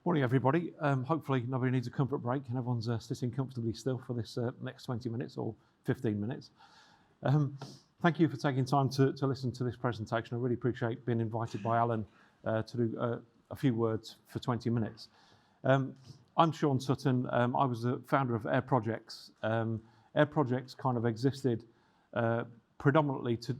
Morning, everybody. Hopefully nobody needs a comfort break and everyone's sitting comfortably still for this next 20 minutes or 15 minutes. Thank you for taking time to listen to this presentation. I really appreciate being invited by Alan to do a few words for 20 minutes. I'm Sean Sutton. I was the founder of Air Projects. Air Projects kind of existed predominantly to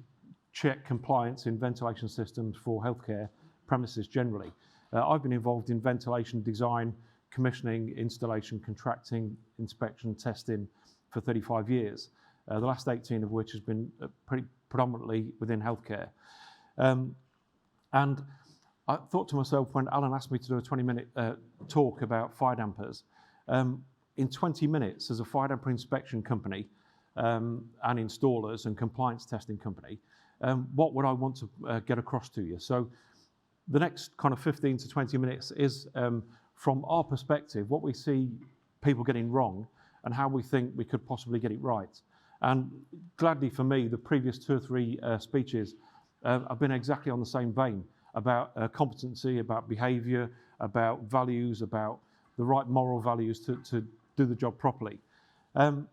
check compliance in ventilation systems for healthcare premises generally. I've been involved in ventilation design, commissioning, installation, contracting, inspection, testing for 35 years, the last 18 of which has been pretty predominantly within healthcare. And I thought to myself when Alan asked me to do a 20-minute talk about fire dampers, in 20 minutes as a fire damper inspection company and installers and compliance testing company, what would I want to get across to you? So the next kind of 15 to 20 minutes is from our perspective, what we see people getting wrong and how we think we could possibly get it right. And gladly for me, the previous 2 or 3 speeches have been exactly on the same vein about competency, about behaviour, about values, about the right moral values to do the job properly. And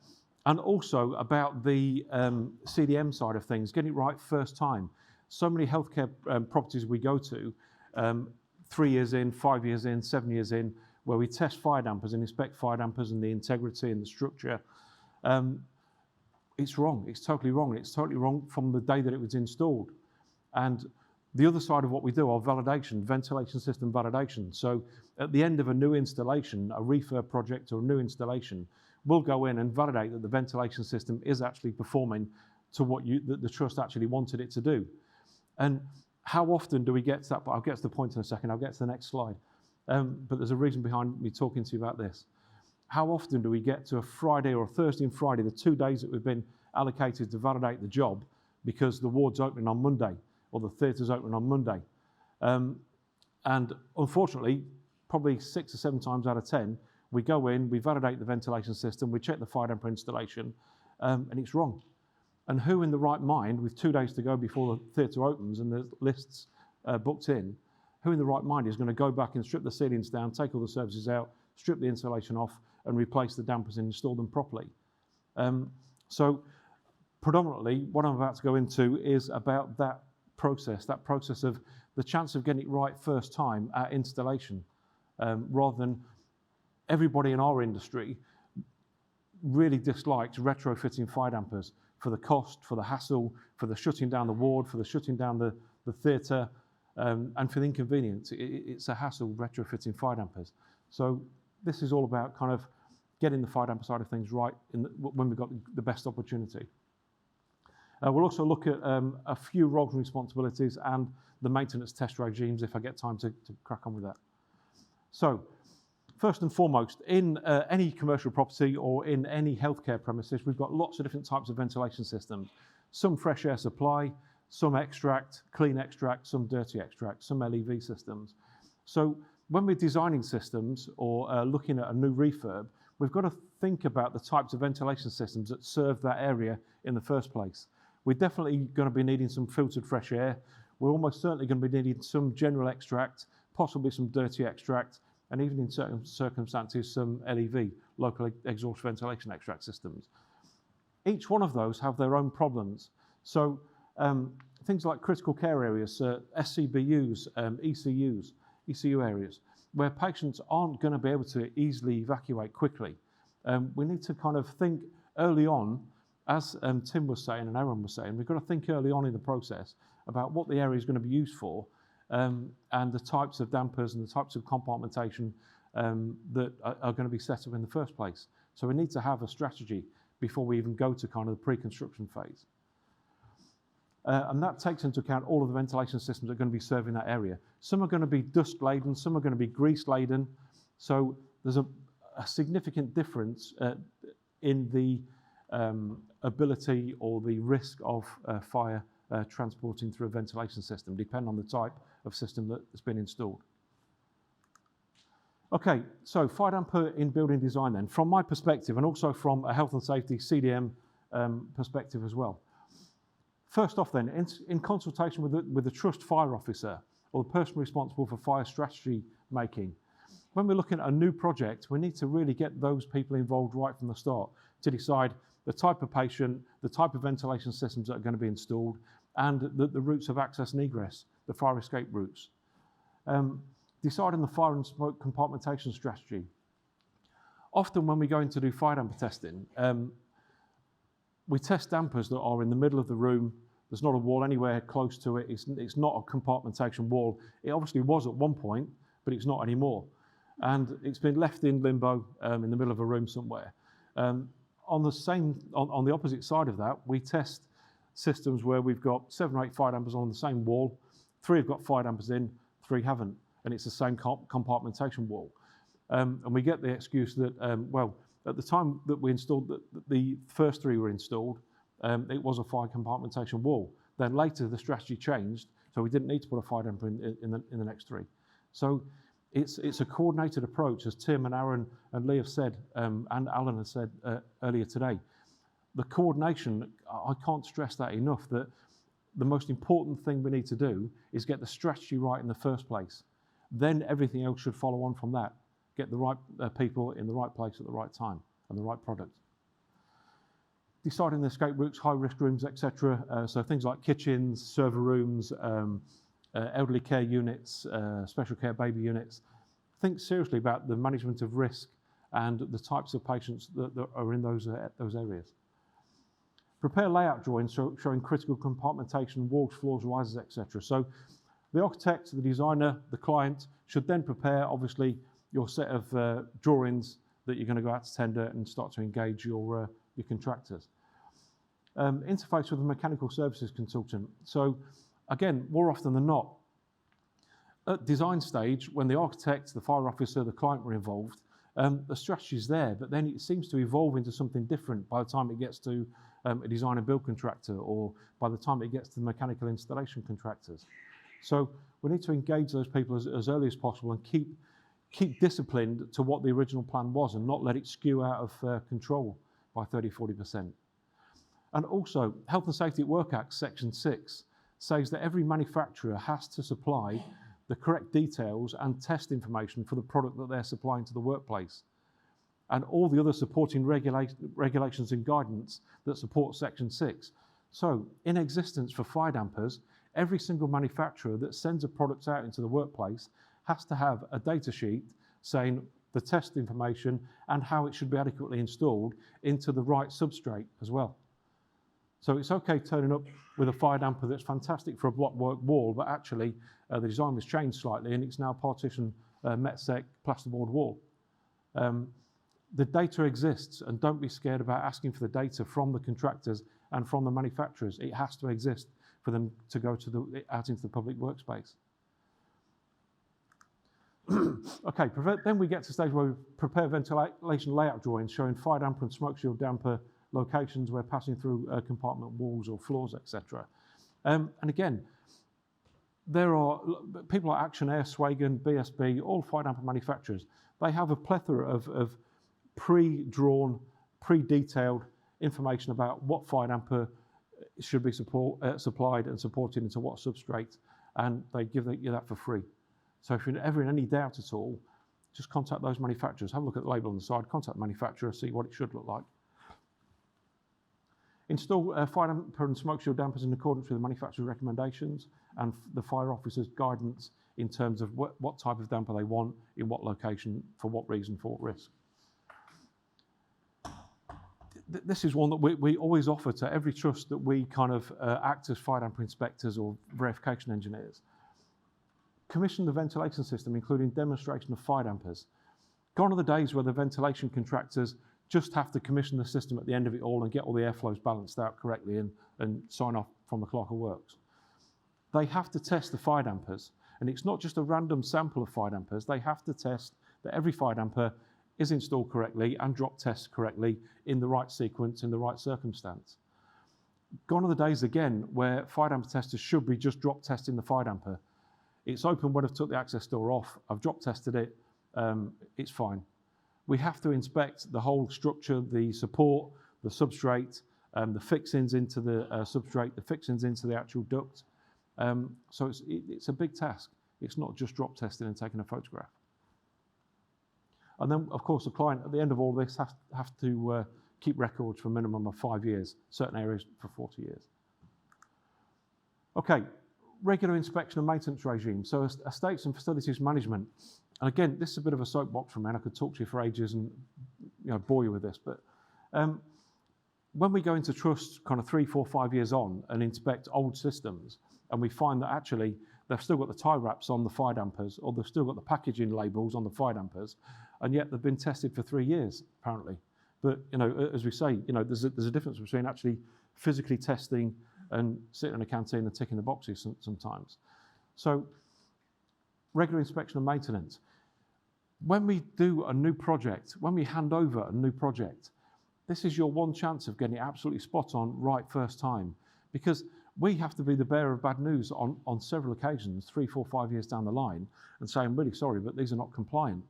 also about the CDM side of things, getting it right first time. So many healthcare properties we go to, 3 years in, 5 years in, 7 years in, where we test fire dampers and inspect fire dampers and the integrity and the structure. It's wrong. It's totally wrong. It's totally wrong from the day that it was installed. And the other side of what we do are validation, ventilation system validation. So at the end of a new installation, a refurb project or a new installation, we'll go in and validate that the ventilation system is actually performing to what the trust actually wanted it to do. And how often do we get to that? I'll get to the point in a second. I'll get to the next slide. But there's a reason behind me talking to you about this. How often do we get to a Friday or a Thursday and Friday, the 2 days that we've been allocated to validate the job because the ward's opening on Monday or the theatre's opening on Monday? And unfortunately, probably 6 or 7 times out of 10, we go in, we validate the ventilation system, we check the fire damper installation, and it's wrong. And who in the right mind, with 2 days to go before the theatre opens and the lists booked in, who in the right mind is going to go back and strip the ceilings down, take all the services out, strip the insulation off, and replace the dampers and install them properly? So predominantly, what I'm about to go into is about that process of the chance of getting it right first time at installation, rather than everybody in our industry really dislikes retrofitting fire dampers for the cost, for the hassle, for the shutting down the ward, for the shutting down the theatre, and for the inconvenience. It's a hassle retrofitting fire dampers. So this is all about kind of getting the fire damper side of things right when we've got the best opportunity. We'll also look at a few roles and responsibilities and the maintenance test regimes if I get time to crack on with that. So, first and foremost, in any commercial property or in any healthcare premises, we've got lots of different types of ventilation systems. Some fresh air supply, some extract, clean extract, some dirty extract, some LEV systems. So when we're designing systems or looking at a new refurb, we've got to think about the types of ventilation systems that serve that area in the first place. We're definitely going to be needing some filtered fresh air. We're almost certainly going to be needing some general extract, possibly some dirty extract, and even in certain circumstances, some LEV, local exhaust ventilation extract systems. Each one of those have their own problems. So things like critical care areas, SCBUs, ECUs, ECU areas, where patients aren't going to be able to easily evacuate quickly. We need to kind of think early on, as Tim was saying and Aaron was saying, we've got to think early on in the process about what the area is going to be used for, and the types of dampers and the types of compartmentation that are going to be set up in the first place. So we need to have a strategy before we even go to kind of the pre-construction phase. And that takes into account all of the ventilation systems that are going to be serving that area. Some are going to be dust-laden, some are going to be grease-laden. So there's a significant difference in the ability or the risk of fire transporting through a ventilation system, depending on the type of system that's been installed. Okay, so fire damper in building design then, from my perspective and also from a health and safety CDM perspective as well. First off then, in consultation with the trust fire officer or the person responsible for fire strategy making, when we're looking at a new project, we need to really get those people involved right from the start to decide the type of patient, the type of ventilation systems that are going to be installed, and the routes of access and egress, the fire escape routes. Deciding the fire and smoke compartmentation strategy. Often when we go in to do fire damper testing, we test dampers that are in the middle of the room. There's not a wall anywhere close to it. It's not a compartmentation wall. It obviously was at one point, but it's not anymore. And it's been left in limbo in the middle of a room somewhere. On the opposite side of that, we test systems where we've got 7 or 8 fire dampers on the same wall. 3 have got fire dampers in, 3 haven't, and it's the same compartmentation wall. And we get the excuse that, well, at the time that we installed, the first 3 were installed, it was a fire compartmentation wall. Then later the strategy changed, so we didn't need to put a fire damper in the next 3. So it's a coordinated approach, as Tim and Aaron and Lee have said, and Alan has said earlier today. The coordination, I can't stress that enough, that the most important thing we need to do is get the strategy right in the first place. Then everything else should follow on from that. Get the right people in the right place at the right time and the right product. Deciding the escape routes, high-risk rooms, etc. So things like kitchens, server rooms, elderly care units, special care baby units. Think seriously about the management of risk and the types of patients that are in those areas. Prepare layout drawings showing critical compartmentation, walls, floors, risers, etc. So the architect, the designer, the client should then prepare, obviously, your set of drawings that you're going to go out to tender and start to engage your contractors. Interface with a mechanical services consultant. So again, more often than not, at design stage, when the architect, the fire officer, the client were involved, the strategy is there, but then it seems to evolve into something different by the time it gets to a design and build contractor, or by the time it gets to the mechanical installation contractors. So we need to engage those people as early as possible and keep disciplined to what the original plan was and not let it skew out of control by 30–40%. And also, Health and Safety at Work Act Section 6 says that every manufacturer has to supply the correct details and test information for the product that they're supplying to the workplace, and all the other supporting regulations and guidance that support Section 6. So, in existence for fire dampers, every single manufacturer that sends a product out into the workplace has to have a data sheet saying the test information and how it should be adequately installed into the right substrate as well. So it's okay turning up with a fire damper that's fantastic for a block work wall, but actually the design was changed slightly and it's now partition METSEC plasterboard wall. The data exists, and don't be scared about asking for the data from the contractors and from the manufacturers. It has to exist for them to go out into the public workspace. Okay, then we get to the stage where we prepare ventilation layout drawings showing fire damper and smoke shield damper locations where passing through compartment walls or floors, etc. And again, there are people like Action Air, Swagen, BSB, all fire damper manufacturers. They have a plethora of pre-drawn, pre-detailed information about what fire damper should be supplied and supported into what substrate, and they give you that for free. So if you're ever in any doubt at all, just contact those manufacturers. Have a look at the label on the side, contact the manufacturer, see what it should look like. Install fire damper and smoke shield dampers in accordance with the manufacturer's recommendations and the fire officer's guidance in terms of what type of damper they want, in what location, for what reason, for what risk. This is one that we always offer to every trust that we kind of act as fire damper inspectors or verification engineers. Commission the ventilation system, including demonstration of fire dampers. Gone are the days where the ventilation contractors just have to commission the system at the end of it all and get all the airflows balanced out correctly and sign off from the clerk of works. They have to test the fire dampers, and it's not just a random sample of fire dampers. They have to test that every fire damper is installed correctly and drop tests correctly in the right sequence, in the right circumstance. Gone are the days again where fire damper testers should be just drop testing the fire damper. It's open when I've took the access door off, I've drop tested it, it's fine. We have to inspect the whole structure, the support, the substrate, the fixings into the substrate, the fixings into the actual duct. So it's a big task. It's not just drop testing and taking a photograph. And then, of course, the client at the end of all this have to keep records for a minimum of 5 years, certain areas for 40 years. Okay, regular inspection and maintenance regime. So estates and facilities management. And again, this is a bit of a soapbox for me, and I could talk to you for ages and bore you with this. But when we go into trust kind of 3, 4, 5 years on and inspect old systems, and we find that actually they've still got the tie wraps on the fire dampers, or they've still got the packaging labels on the fire dampers, and yet they've been tested for 3 years, apparently. But as we say, there's a difference between actually physically testing and sitting in a canteen and ticking the boxes sometimes. So, regular inspection and maintenance. When we do a new project, when we hand over a new project, this is your one chance of getting it absolutely spot on right first time, because we have to be the bearer of bad news on several occasions, 3, 4, 5 years down the line, and say, I'm really sorry, but these are not compliant.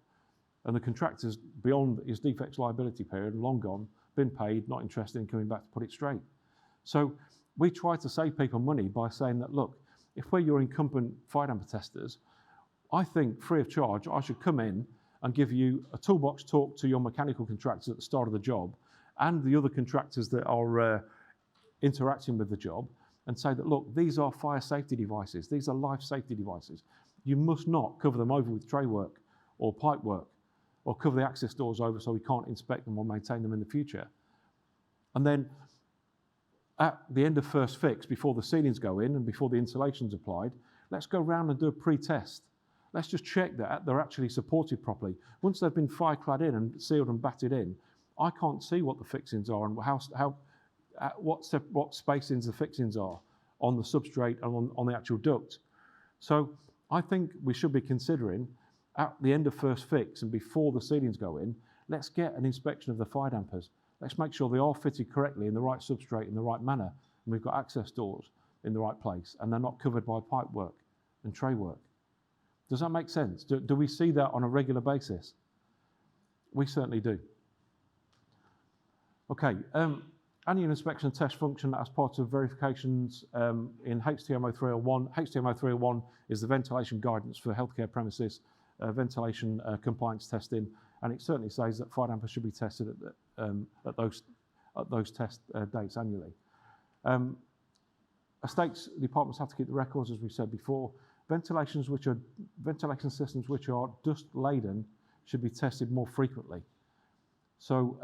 And the contractor's beyond his defects liability period, long gone, been paid, not interested in coming back to put it straight. So we try to save people money by saying that, look, if we're your incumbent fire damper testers, I think free of charge, I should come in and give you a toolbox talk to your mechanical contractors at the start of the job and the other contractors that are interacting with the job, and say that, look, these are fire safety devices, these are life safety devices. You must not cover them over with tray work or pipe work, or cover the access doors over so we can't inspect them or maintain them in the future. And then at the end of first fix, before the ceilings go in and before the insulation's applied, let's go around and do a pre-test. Let's just check that they're actually supported properly. Once they've been fire-clad in and sealed and batted in, I can't see what the fixings are and what spacings the fixings are on the substrate and on the actual duct. So I think we should be considering, at the end of first fix and before the ceilings go in, let's get an inspection of the fire dampers. Let's make sure they are fitted correctly in the right substrate in the right manner, and we've got access doors in the right place, and they're not covered by pipe work and tray work. Does that make sense? Do we see that on a regular basis? We certainly do. Okay, annual inspection and test function as part of verifications in HTMO 301. HTMO 301 is the ventilation guidance for healthcare premises, ventilation compliance testing, and it certainly says that fire dampers should be tested at those test dates annually. Estates departments have to keep the records, as we said before. Ventilation systems which are dust laden should be tested more frequently. So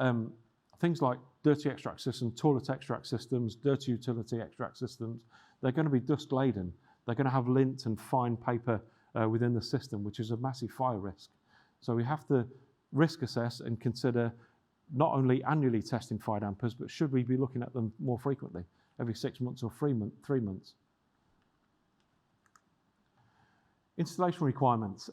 things like dirty extract systems, toilet extract systems, dirty utility extract systems, they're going to be dust laden. They're going to have lint and fine paper within the system, which is a massive fire risk. So we have to risk assess and consider not only annually testing fire dampers, but should we be looking at them more frequently, every 6 months or 3 months. Installation requirements.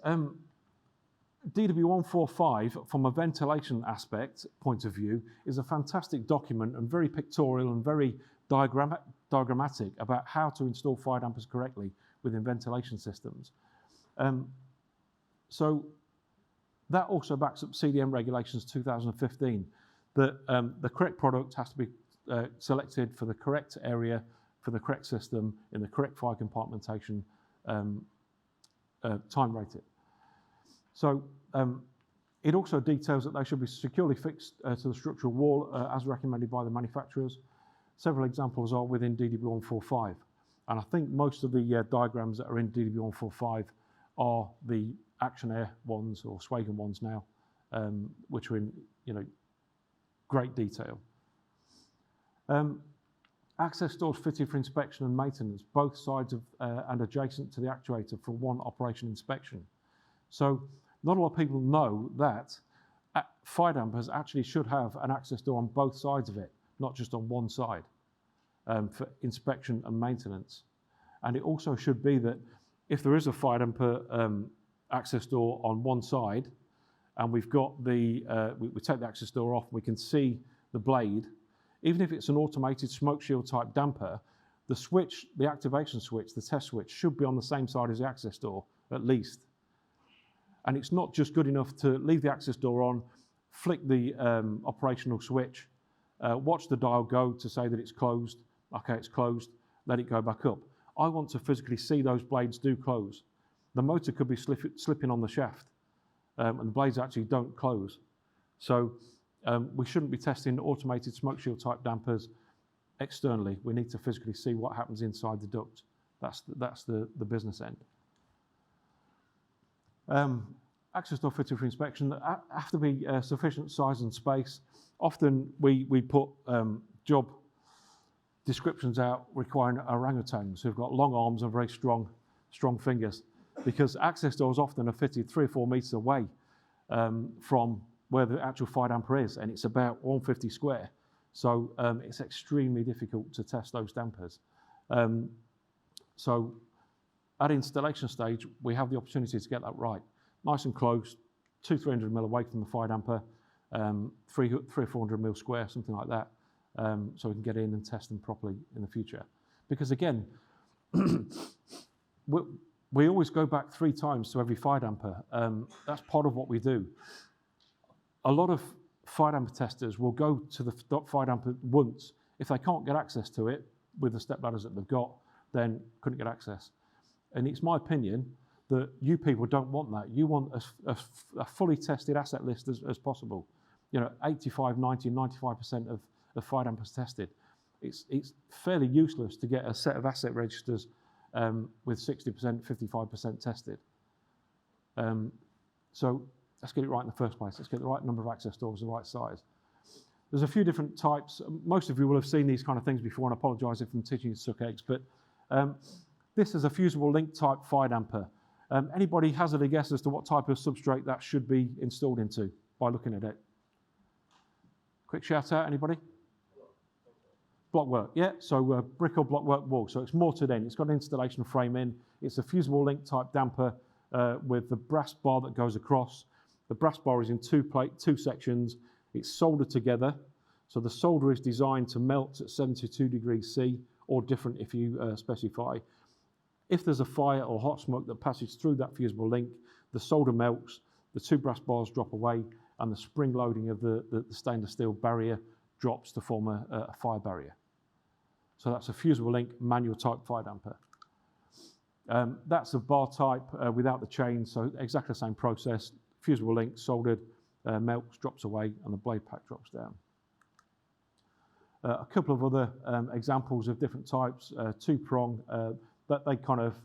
DW 145, from a ventilation aspect point of view, is a fantastic document and very pictorial and very diagrammatic about how to install fire dampers correctly within ventilation systems. So that also backs up CDM regulations 2015, that the correct product has to be selected for the correct area, for the correct system, in the correct fire compartmentation, time rated. So it also details that they should be securely fixed to the structural wall as recommended by the manufacturers. Several examples are within DW 145. And I think most of the diagrams that are in DW 145 are the Action Air ones or Swagen ones now, which are in great detail. Access doors fitted for inspection and maintenance, both sides of and adjacent to the actuator for one operation inspection. So not a lot of people know that fire dampers actually should have an access door on both sides of it, not just on one side, for inspection and maintenance. And it also should be that if there is a fire damper access door on one side, and we've got the, we take the access door off, we can see the blade. Even if it's an automated smoke shield type damper, the switch, the activation switch, the test switch should be on the same side as the access door, at least. And it's not just good enough to leave the access door on, flick the operational switch, watch the dial go to say that it's closed. Okay, it's closed, let it go back up. I want to physically see those blades do close. The motor could be slipping on the shaft, and the blades actually don't close. So we shouldn't be testing automated smoke shield type dampers externally. We need to physically see what happens inside the duct. That's the business end. Access door fitted for inspection have to be sufficient size and space. Often we put job descriptions out requiring orangutans who've got long arms and very strong fingers, because access doors often are fitted 3 or 4 meters away from where the actual fire damper is, and it's about 150 square. So it's extremely difficult to test those dampers. So at installation stage, we have the opportunity to get that right. Nice and close, 200-300 mil away from the fire damper, 300 or 400 mil square, something like that, so we can get in and test them properly in the future. Because again, we always go back 3 times to every fire damper. That's part of what we do. A lot of fire damper testers will go to the fire damper once. If they can't get access to it with the step ladders that they've got, then couldn't get access. And it's my opinion that you people don't want that. You want a fully tested asset list as possible. 85, 90, 95% of fire dampers tested. It's fairly useless to get a set of asset registers with 60%, 55% tested. So let's get it right in the first place. Let's get the right number of access doors, the right size. There's a few different types. Most of you will have seen these kind of things before, and I apologise if I'm teaching you to suck eggs, but this is a fusible link type fire damper. Anybody hazard a guess as to what type of substrate that should be installed into by looking at it? Quick shout out, anybody? Blockwork, yeah, so brick or blockwork wall. So it's mortared in, it's got an installation frame in. It's a fusible link type damper with the brass bar that goes across. The brass bar is in 2 sections. It's soldered together. So the solder is designed to melt at 72 degrees C, or different if you specify. If there's a fire or hot smoke that passes through that fusible link, the solder melts, the 2 brass bars drop away, and the spring loading of the stainless steel barrier drops to form a fire barrier. So that's a fusible link manual type fire damper. That's a bar type without the chain, so exactly the same process. Fusible link, soldered, melts, drops away, and the blade pack drops down. A couple of other examples of different types, 2-prong, that they kind of,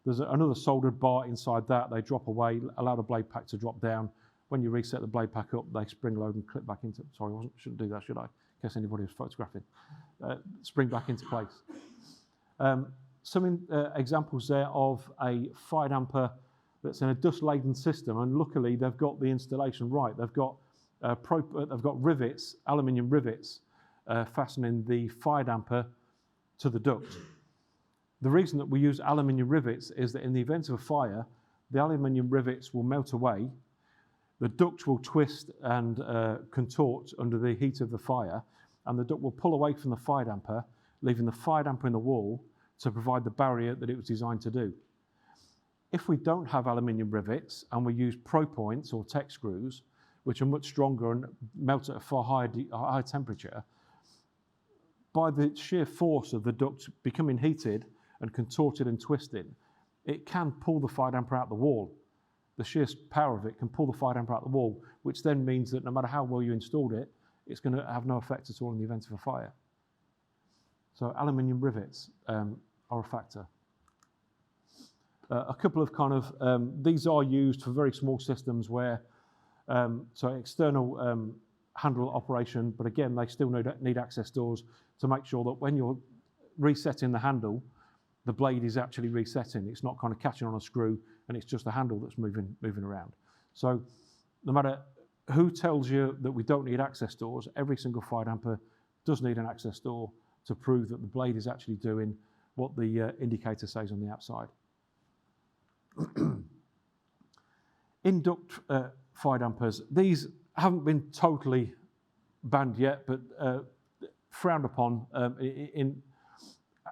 there's another soldered bar inside that, they drop away, allow the blade pack to drop down. When you reset the blade pack up, they spring load and clip back into, sorry, shouldn't do that, should I? In case anybody was photographing. Spring back into place. Some examples there of a fire damper that's in a dust-laden system, and luckily they've got the installation right. They've got rivets, aluminium rivets, fastening the fire damper to the duct. The reason that we use aluminium rivets is that in the event of a fire, the aluminium rivets will melt away, the duct will twist and contort under the heat of the fire, and the duct will pull away from the fire damper, leaving the fire damper in the wall to provide the barrier that it was designed to do. If we don't have aluminium rivets and we use pro points or tech screws, which are much stronger and melt at a far higher temperature, by the sheer force of the duct becoming heated and contorted and twisted, it can pull the fire damper out the wall. The sheer power of it can pull the fire damper out the wall, which then means that no matter how well you installed it, it's going to have no effect at all in the event of a fire. So aluminium rivets are a factor. A couple of kind of, these are used for very small systems where, so external handle operation, but again, they still need access doors to make sure that when you're resetting the handle, the blade is actually resetting. It's not kind of catching on a screw, and it's just the handle that's moving around. So no matter who tells you that we don't need access doors, every single fire damper does need an access door to prove that the blade is actually doing what the indicator says on the outside. In-duct fire dampers, these haven't been totally banned yet, but frowned upon in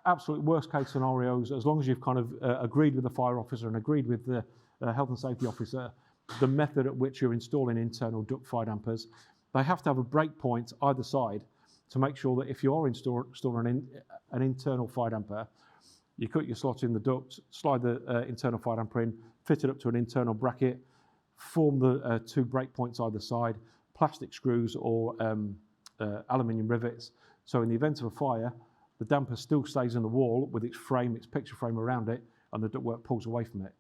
absolute worst case scenarios. As long as you've kind of agreed with the fire officer and agreed with the health and safety officer the method at which you're installing internal duct fire dampers, they have to have a break point either side to make sure that if you are installing an internal fire damper, you cut your slot in the duct, slide the internal fire damper in, fit it up to an internal bracket, form the two break points either side, plastic screws or aluminium rivets. So in the event of a fire, the damper still stays in the wall with its frame, its picture frame around it, and the ductwork pulls away from it.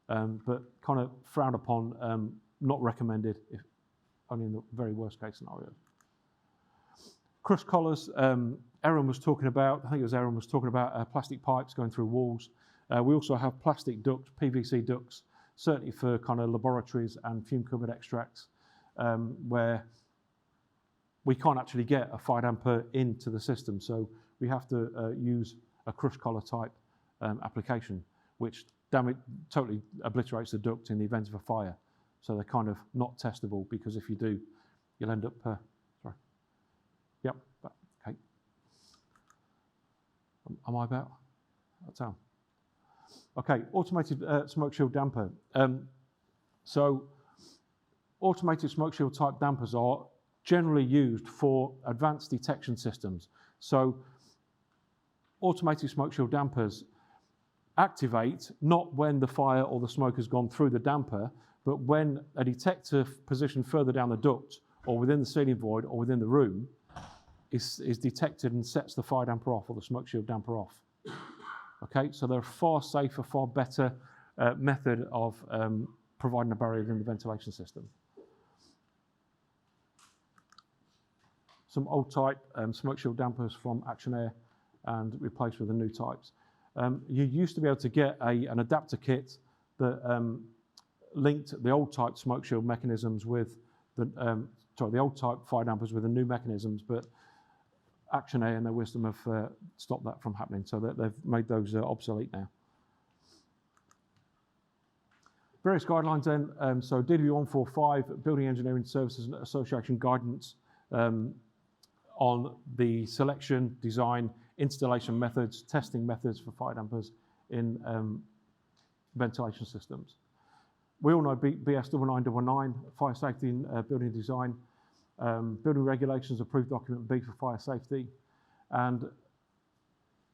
But kind of frowned upon, not recommended, if only in the very worst case scenario. Crush collars, Aaron was talking about, I think it was Aaron was talking about plastic pipes going through walls. We also have plastic ducts, PVC ducts, certainly for kind of laboratories and fume covered extracts, where we can't actually get a fire damper into the system. So we have to use a crush collar type application, which totally obliterates the duct in the event of a fire. So they're kind of not testable, because if you do, you'll end up, sorry. Yep, okay. Am I about? That's how. Okay, automated smoke shield damper. So automated smoke shield type dampers are generally used for advanced detection systems. So automated smoke shield dampers activate not when the fire or the smoke has gone through the damper, but when a detector positioned further down the duct or within the ceiling void or within the room is detected and sets the fire damper off or the smoke shield damper off. Okay, so they're a far safer, far better method of providing a barrier in the ventilation system. Some old type smoke shield dampers from Action Air and replaced with the new types. You used to be able to get an adapter kit that linked the old type smoke shield mechanisms with the old type fire dampers with the new mechanisms, but Action Air in their wisdom have stopped that from happening, so that they've made those obsolete now. Various guidelines then, so DW 145, Building Engineering Services Association guidance on the selection, design, installation methods, testing methods for fire dampers in ventilation systems. We all know BS 9999, Fire Safety in Building Design, Building Regulations Approved Document B for Fire Safety, and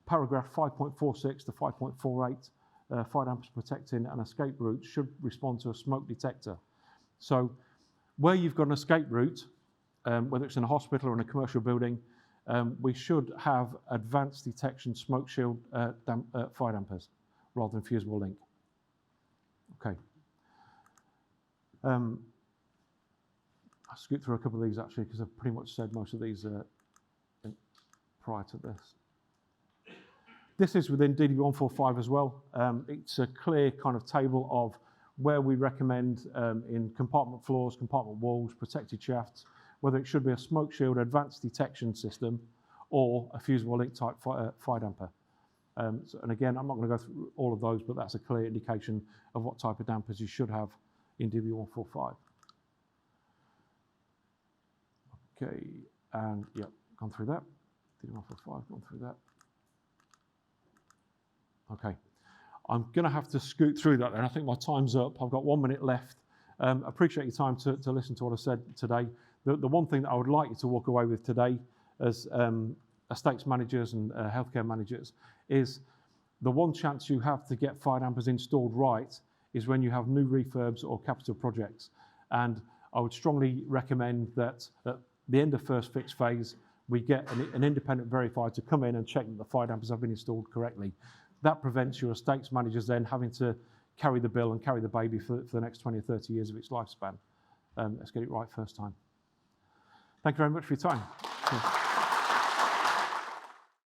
paragraph 5.46 to 5.48, fire dampers protecting an escape route should respond to a smoke detector. So where you've got an escape route, whether it's in a hospital or in a commercial building, we should have advanced detection smoke shield fire dampers rather than fusible link. Okay. I'll scoot through a couple of these actually, because I've pretty much said most of these prior to this. This is within DW 145 as well. It's a clear kind of table of where we recommend in compartment floors, compartment walls, protected shafts, whether it should be a smoke shield advanced detection system or a fusible link type fire damper. And again, I'm not going to go through all of those, but that's a clear indication of what type of dampers you should have in DW 145. Okay, and yeah, gone through that. DW 145, gone through that. Okay, I'm going to have to scoot through that, and I think my time's up. I've got 1 minute left. Appreciate your time to listen to what I said today. The one thing that I would like you to walk away with today as estates managers and healthcare managers is the one chance you have to get fire dampers installed right is when you have new refurbs or capital projects. And I would strongly recommend that at the end of first fix phase, we get an independent verifier to come in and check that the fire dampers have been installed correctly. That prevents your estates managers then having to carry the bill and carry the baby for the next 20 or 30 years of its lifespan. Let's get it right first time. Thank you very much for your time.